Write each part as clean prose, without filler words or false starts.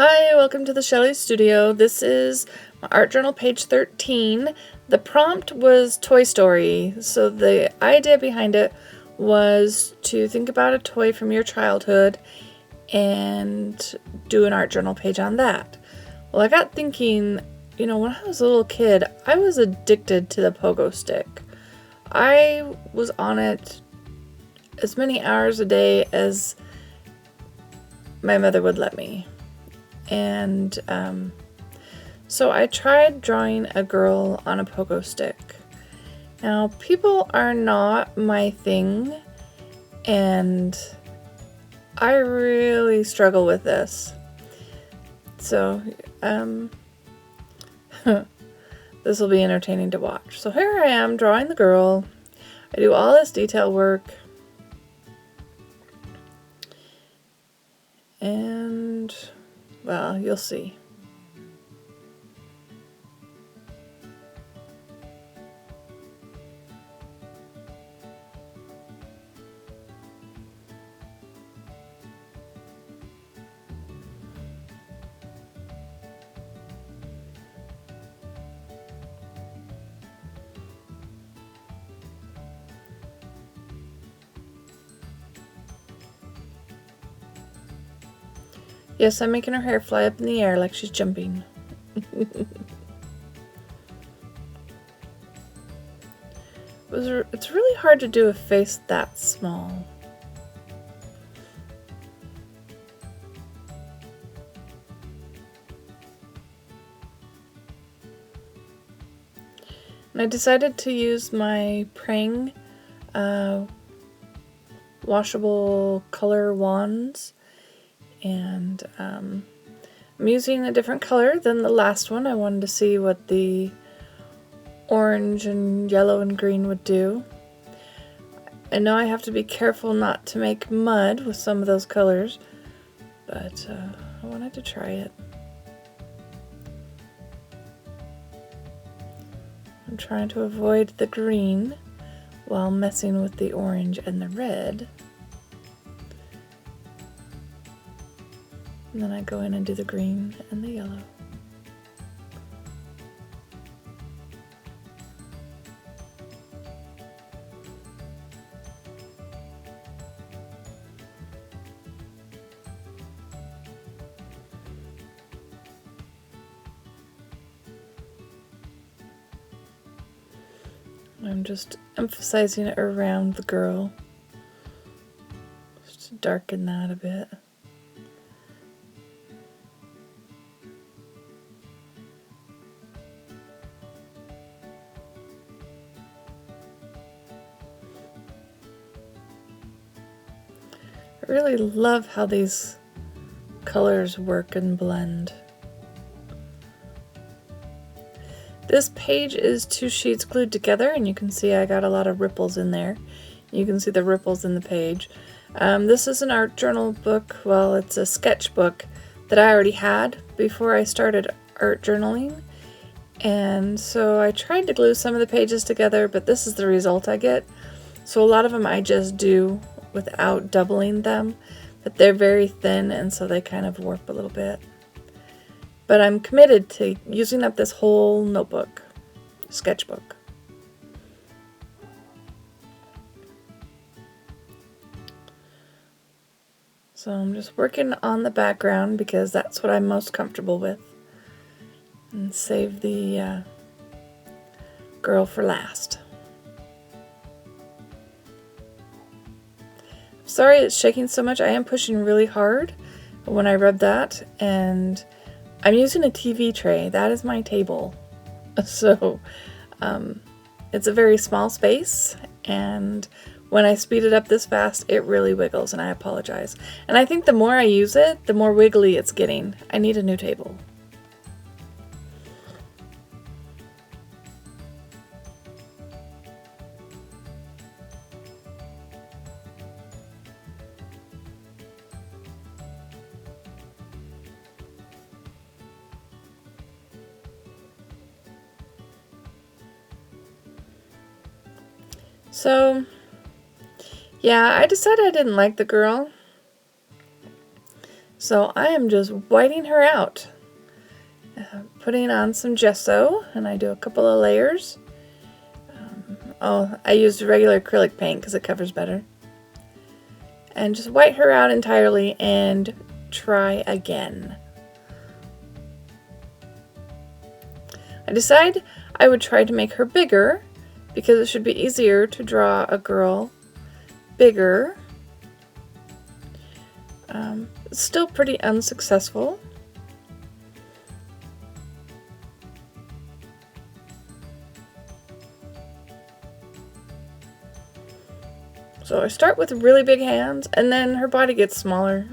Hi, welcome to the Shelley Studio. This is my art journal, page 13. The prompt was Toy Story, so the idea behind it was to think about a toy from your childhood and do an art journal page on that. Well, I got thinking, when I was a little kid, I was addicted to the pogo stick. I was on it as many hours a day as my mother would let me. And so I tried drawing a girl on a pogo stick. Now, people are not my thing, and I really struggle with this. So, this will be entertaining to watch. So here I am drawing the girl. I do all this detail work. And, well, you'll see. Yes, I'm making her hair fly up in the air like she's jumping. It's really hard to do a face that small. And I decided to use my Prang washable color wands, and I'm using a different color than the last one. I wanted to see what the orange and yellow and green would do. I know I have to be careful not to make mud with some of those colors, but I wanted to try it. I'm trying to avoid the green while messing with the orange and the red. And then I go in and do the green and the yellow. I'm just emphasizing it around the girl, just to darken that a bit. I really love how these colors work and blend. This page is 2 sheets glued together, and you can see I got a lot of ripples in there. You can see the ripples in the page. This is an art journal book. Well, it's a sketchbook that I already had before I started art journaling. And so I tried to glue some of the pages together, but this is the result I get. So a lot of them I just do without doubling them, but they're very thin, and so they kind of warp a little bit. But I'm committed to using up this whole notebook, sketchbook. So I'm just working on the background because that's what I'm most comfortable with. And save the girl for last. Sorry it's shaking so much. I am pushing really hard when I rub that, and I'm using a TV tray. That is my table. So it's a very small space, and when I speed it up this fast, it really wiggles, and I apologize. And I think the more I use it, the more wiggly it's getting. I need a new table. So, yeah, I decided I didn't like the girl. So I am just whiting her out. Putting on some gesso, and I do a couple of layers. I used regular acrylic paint because it covers better. And just white her out entirely and try again. I decided I would try to make her bigger because it should be easier to draw a girl bigger. It's still pretty unsuccessful. So I start with really big hands, and then her body gets smaller.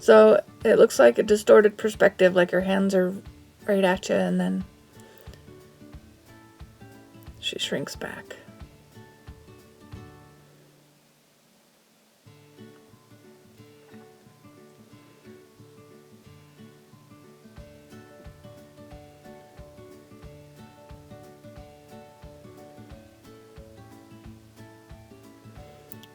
So it looks like a distorted perspective, like her hands are right at you, and then she shrinks back.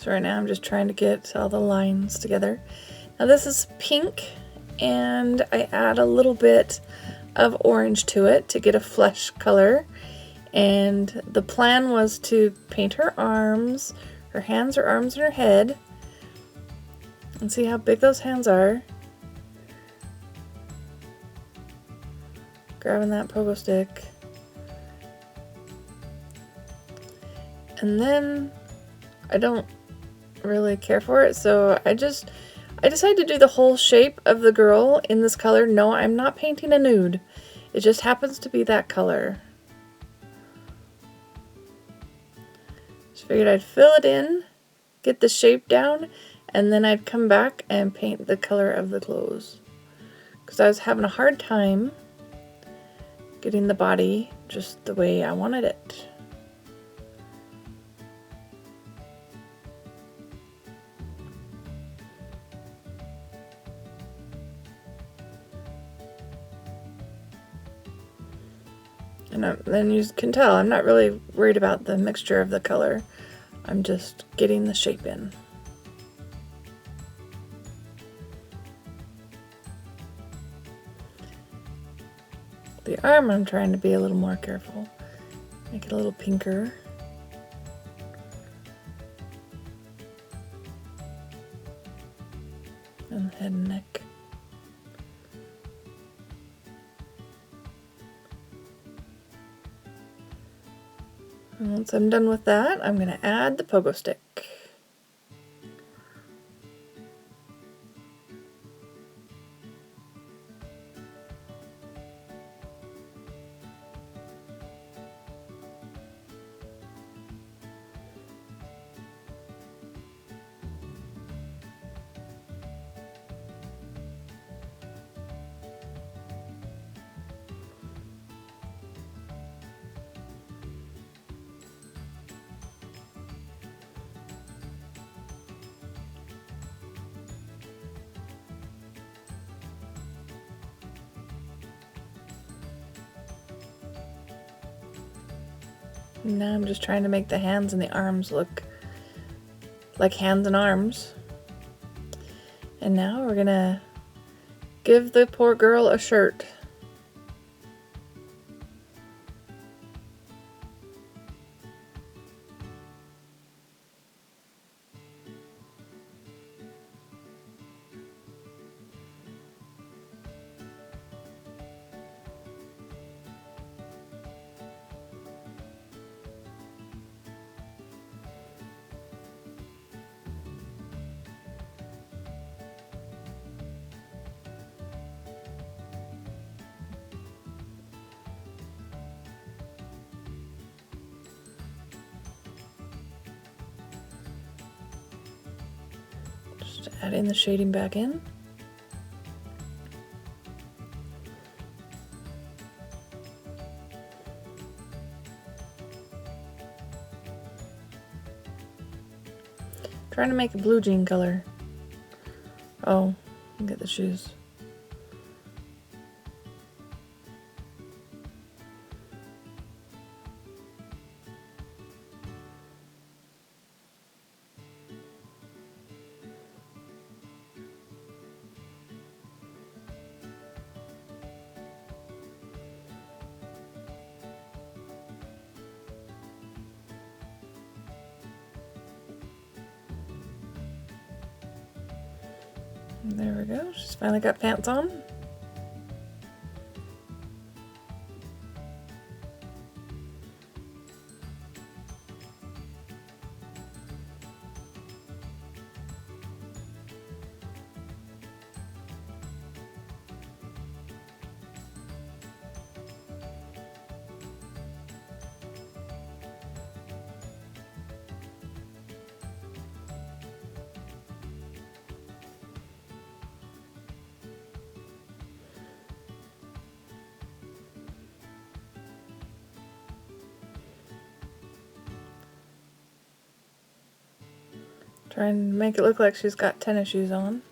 So right now I'm just trying to get all the lines together. Now this is pink, and I add a little bit of orange to it to get a flesh color. And the plan was to paint her arms, her hands, her arms, and her head. And see how big those hands are. Grabbing that pogo stick. And then I don't really care for it, so I decided to do the whole shape of the girl in this color. No, I'm not painting a nude. It just happens to be that color. Just figured I'd fill it in, get the shape down, and then I'd come back and paint the color of the clothes. Because I was having a hard time getting the body just the way I wanted it. And then you can tell I'm not really worried about the mixture of the color. I'm just getting the shape in. The arm I'm trying to be a little more careful. Make it a little pinker. And head and neck. And once I'm done with that, I'm going to add the pogo stick. Now I'm just trying to make the hands and the arms look like hands and arms. And now we're gonna give the poor girl a shirt. Just adding the shading back in. Trying to make a blue jean color. Oh, look at the shoes. There we go. She's finally got pants on. Trying to make it look like she's got tennis shoes on.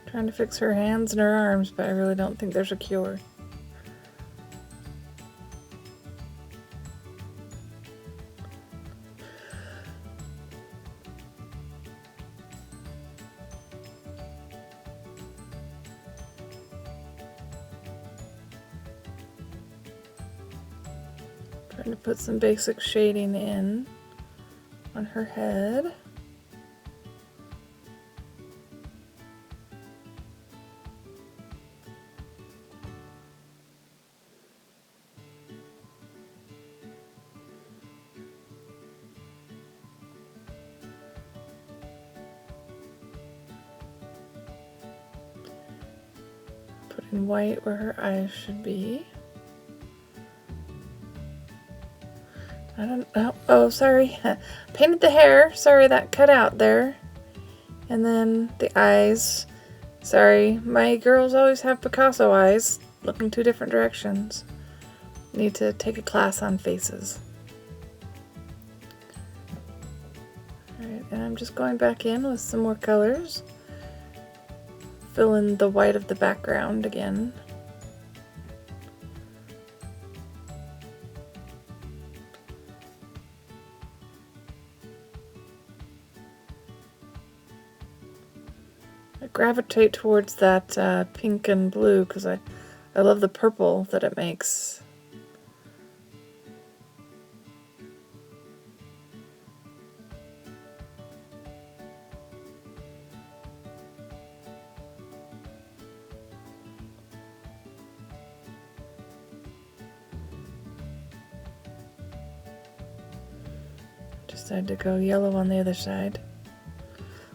Trying to fix her hands and her arms, but I really don't think there's a cure. Trying to put some basic shading in on her head. Putting white where her eyes should be. I don't know. Oh, sorry. Painted the hair. Sorry, that cut out there. And then the eyes. Sorry, my girls always have Picasso eyes, looking two different directions. Need to take a class on faces. Alright, and I'm just going back in with some more colors. Fill in the white of the background again. I gravitate towards that pink and blue because I love the purple that it makes. Decided to go yellow on the other side.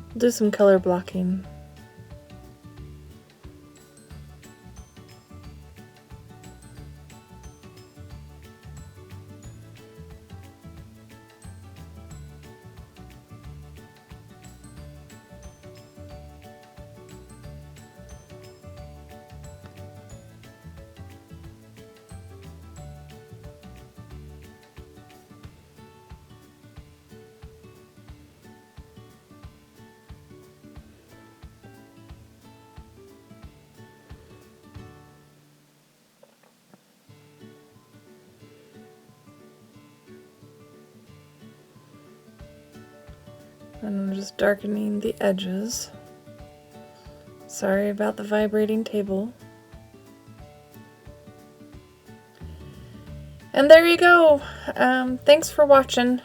We'll do some color blocking. And I'm just darkening the edges. Sorry about the vibrating table. And there you go. Thanks for watching.